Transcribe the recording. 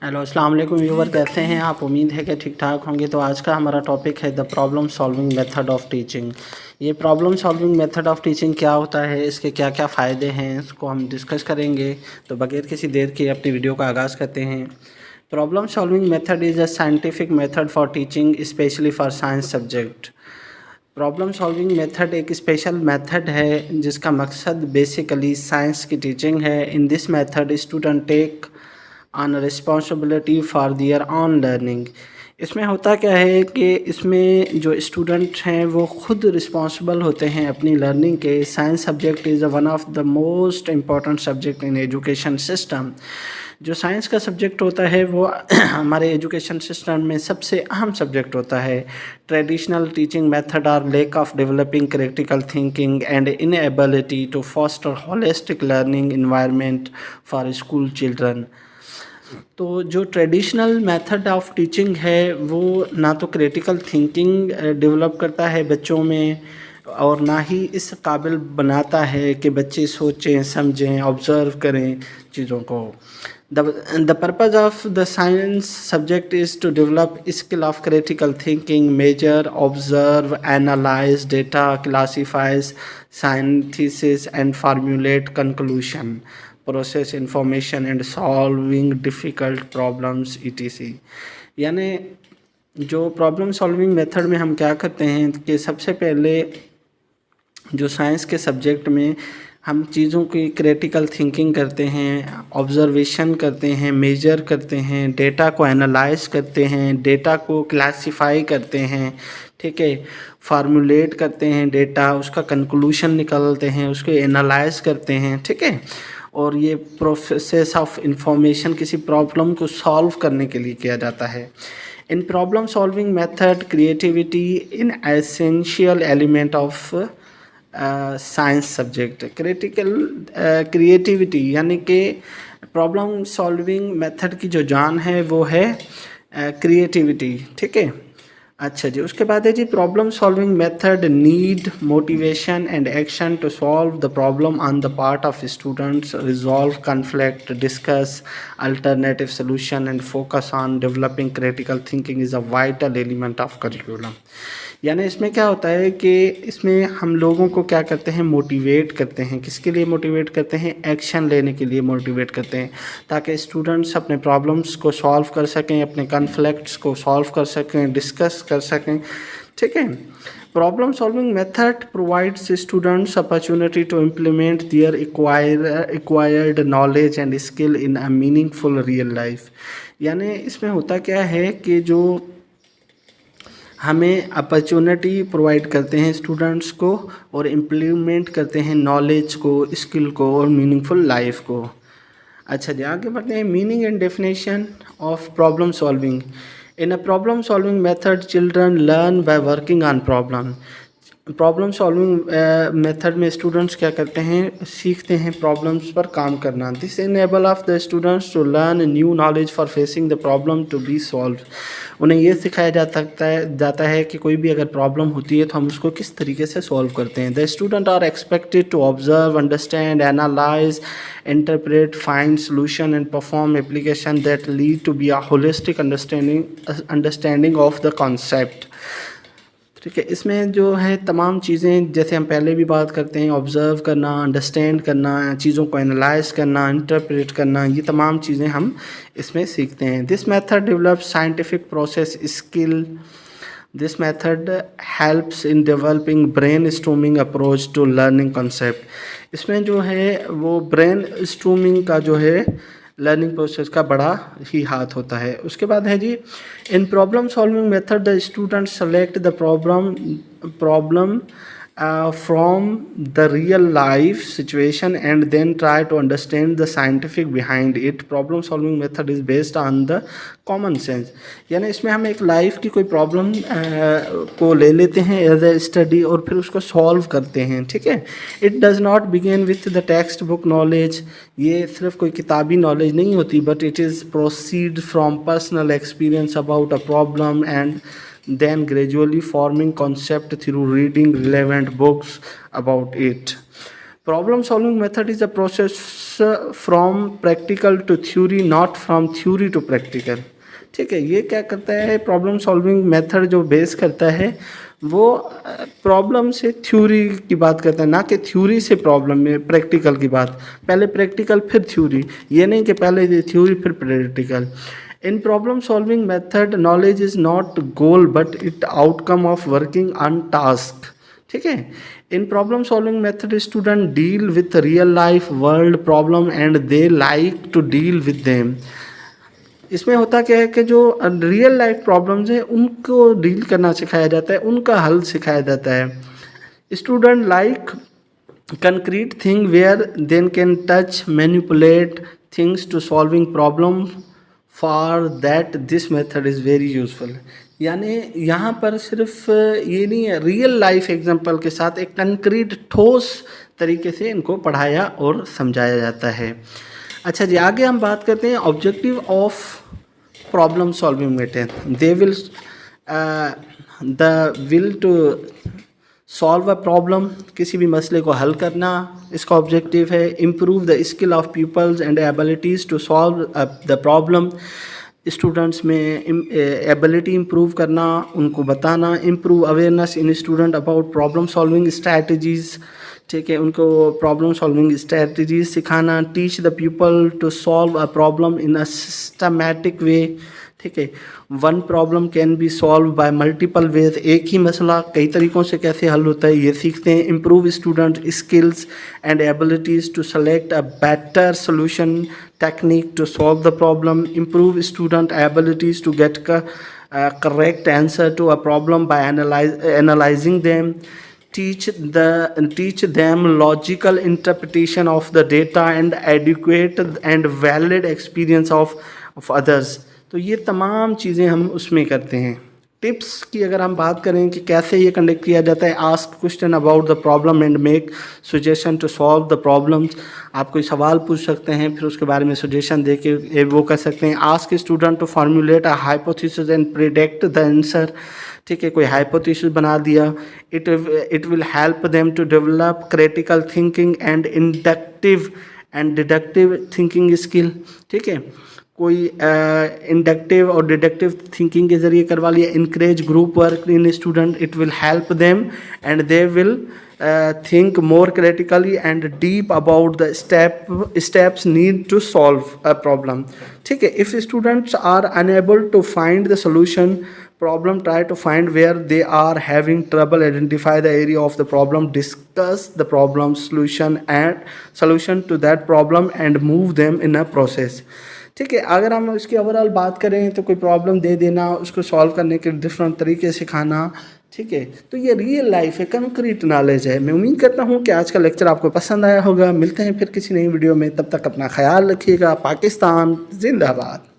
Hello अस्सलाम वालेकुम viewer, कैसे हैं आप? उम्मीद है कि ठीक ठाक होंगे। तो आज का हमारा टॉपिक है the problem solving method of teaching. ये problem solving method of teaching क्या होता है, इसके क्या क्या फ़ायदे हैं, इसको हम डिस्कस करेंगे। तो बगैर किसी देर के अपनी वीडियो का आगाज़ करते हैं। Problem solving method is a scientific method for teaching specially for science subject. Problem solving method एक स्पेशल मेथड है जिसका मकसद बेसिकली साइंस की टीचिंग है। In this method student take on responsibility for their own learning. इसमें होता क्या है कि इसमें जो स्टूडेंट हैं वो खुद रिस्पॉन्सिबल होते हैं अपनी लर्निंग के। Science subject is one of the most important subject in education system. जो साइंस का सब्जेक्ट होता है वो हमारे एजुकेशन सिस्टम में सबसे अहम सब्जेक्ट होता है। Traditional teaching method are lack of developing critical thinking and inability to foster holistic learning environment for school children. तो जो ट्रेडिशनल मेथड ऑफ टीचिंग है वो ना तो क्रिटिकल थिंकिंग डेवलप करता है बच्चों में, और ना ही इस काबिल बनाता है कि बच्चे सोचें समझें ऑब्ज़र्व करें चीज़ों को। The purpose of the science subject is to develop skill of critical thinking, measure, observe, analyse data, classifies, synthesis and formulate conclusion, process information and solving difficult problems etc। यानी जो प्रॉब्लम सॉल्विंग मेथड में हम क्या करते हैं कि सबसे पहले जो साइंस के सब्जेक्ट में हम चीज़ों की क्रिटिकल थिंकिंग करते हैं, ऑब्ज़र्वेशन करते हैं, मेजर करते हैं, डेटा को एनालाइज करते हैं, डेटा को क्लासिफाई करते हैं, ठीक है, फार्मूलेट करते हैं डेटा, उसका कंक्लूशन निकालते हैं, उसको एनालाइज करते हैं, ठीक है। और ये प्रोसेस ऑफ इंफॉर्मेशन किसी प्रॉब्लम को सॉल्व करने के लिए किया जाता है। In problem solving method creativity in essential element of science subject. Creativity यानी कि प्रॉब्लम सॉल्विंग मेथड की जो जान है वो है क्रिएटिविटी, ठीक है। अच्छा जी, उसके बाद है जी problem solving method need motivation and action to solve the problem on the part of students, resolve conflict, discuss alternative solution and focus on developing critical thinking is a vital element of curriculum. यानी इसमें क्या होता है कि इसमें हम लोगों को क्या करते हैं, मोटिवेट करते हैं। किसके लिए मोटिवेट करते हैं? एक्शन लेने के लिए मोटिवेट करते हैं, ताकि स्टूडेंट्स अपने प्रॉब्लम्स को सॉल्व कर सकें, अपने कॉन्फ्लिक्ट्स को सॉल्व कर सकें, डिस्कस कर सकें, ठीक है। Problem solving method provides students opportunity to implement their acquired knowledge and skill in a meaningful real life. यानी इसमें होता क्या है कि जो हमें अपॉर्चुनिटी प्रोवाइड करते हैं स्टूडेंट्स को और इम्प्लीमेंट करते हैं नॉलेज को, स्किल को और मीनिंगफुल लाइफ को। अच्छा जी, आगे बढ़ते हैं। Meaning and definition of problem solving. In a problem solving method children learn by working on problem. Problem solving method में स्टूडेंट्स क्या करते हैं, सीखते हैं प्रॉब्लम्स पर काम करना। This enable of the students to learn new knowledge for facing the problem to be solve. उन्हें ये सिखाया जाता है कि कोई भी अगर प्रॉब्लम होती है तो हम उसको किस तरीके से सॉल्व करते हैं। The student are expected to observe, understand, analyse, interpret, find solution and perform application that lead to be a holistic understanding of the concept, ठीक है। इसमें जो है तमाम चीज़ें, जैसे हम पहले भी बात करते हैं, ऑब्ज़र्व करना, अंडरस्टैंड करना, चीज़ों को एनालाइज करना, इंटरप्रेट करना, ये तमाम चीज़ें हम इसमें सीखते हैं। This method develop scientific process skill. This method helps in developing brainstorming approach to learning concept. इसमें जो है वो ब्रेन स्टॉर्मिंग का जो है लर्निंग प्रोसेस का बड़ा ही हाथ होता है। उसके बाद है जी in problem solving method the student select the problem from the real life situation and then try to understand the scientific behind it. Problem solving method is based on the common sense। यानी इसमें हम एक life की कोई problem को ले लेते हैं एज ए स्टडी और फिर उसको सॉल्व करते हैं, ठीक है। It does not begin with the text book knowledge. ये सिर्फ कोई किताबी नॉलेज नहीं होती, but it is proceed from personal experience about a problem and then gradually forming concept through reading relevant books about it। Problem solving method is a process from practical to theory, not from theory to practical. ठीक है, ये क्या करता है, problem solving method जो base करता है वो प्रॉब्लम से थ्योरी की बात करता है, ना कि थ्योरी से प्रॉब्लम में प्रैक्टिकल की बात। पहले प्रैक्टिकल फिर थ्योरी, ये नहीं कि पहले थ्योरी फिर practical. In problem solving method knowledge is not goal but it outcome of working on task. ठीक है, in problem solving method student deal with real life world problem and they like to deal with them. इसमें होता क्या है कि जो real life problems हैं उनको डील करना सिखाया जाता है, उनका हल सिखाया जाता है। Student like concrete thing where they can touch, manipulate things to solving problem, for that this method is very useful। यानी यहाँ पर सिर्फ ये नहीं है, रियल लाइफ एग्जांपल के साथ एक कंक्रीट ठोस तरीके से इनको पढ़ाया और समझाया जाता है। अच्छा जी, आगे हम बात करते हैं objective of problem solving method. They will the will to solve a problem, किसी भी मसले को हल करना इसका ऑब्जेक्टिव है। Improve the skill of peoples and abilities to solve the problem, students में एबिलिटी इम्प्रूव करना, उनको बताना। Improve awareness in student about problem solving strategies. ठीक है, उनको प्रॉब्लम सॉल्विंग स्ट्रैटेजीज सिखाना। Teach the people to solve a problem in a systematic वे। ठीक है, one problem can be solve by multiple ways, एक ही मसला कई तरीक़ों से कैसे हल होता है ये सीखते हैं। Improve student skills and abilities to select a better solution technique to solve the problem. Improve student abilities to get correct answer to a problem by analyzing them. Teach them logical interpretation of the data and adequate and valid experience of others। तो ये तमाम चीज़ें हम उसमें करते हैं। Tips की अगर हम बात करें कि कैसे ये कंडक्ट किया जाता है, ask question about the problem and make suggestion to solve the problems. आप कोई सवाल पूछ सकते हैं, फिर उसके बारे में सजेशन दे के वो कर सकते हैं। Ask student to formulate a hypothesis and predict the answer. ठीक है, कोई हाइपोथेसिस बना दिया, it will help them to develop critical thinking and inductive and deductive thinking skill. ठीक है, कोई इंडक्टिव और डिडक्टिव थिंकिंग के ज़रिए करवा लिया। Encourage group work in student, it will help them and they will think more critically and deep about the steps need to solve a problem। ठीक है, if students are unable to find the solution problem, try to find where they are having trouble, identify the area of the problem, discuss the problem solution to that problem and move them in a process। ठीक है, अगर हम इसकी overall बात करें तो कोई problem दे देना, उसको सॉल्व करने के डिफरेंट तरीके सिखाना। ठीक है, तो ये रियल लाइफ है, कंक्रीट नॉलेज है। मैं उम्मीद करता हूँ कि आज का लेक्चर आपको पसंद आया होगा। मिलते हैं फिर किसी नई वीडियो में, तब तक अपना ख्याल रखिएगा। पाकिस्तान जिंदाबाद।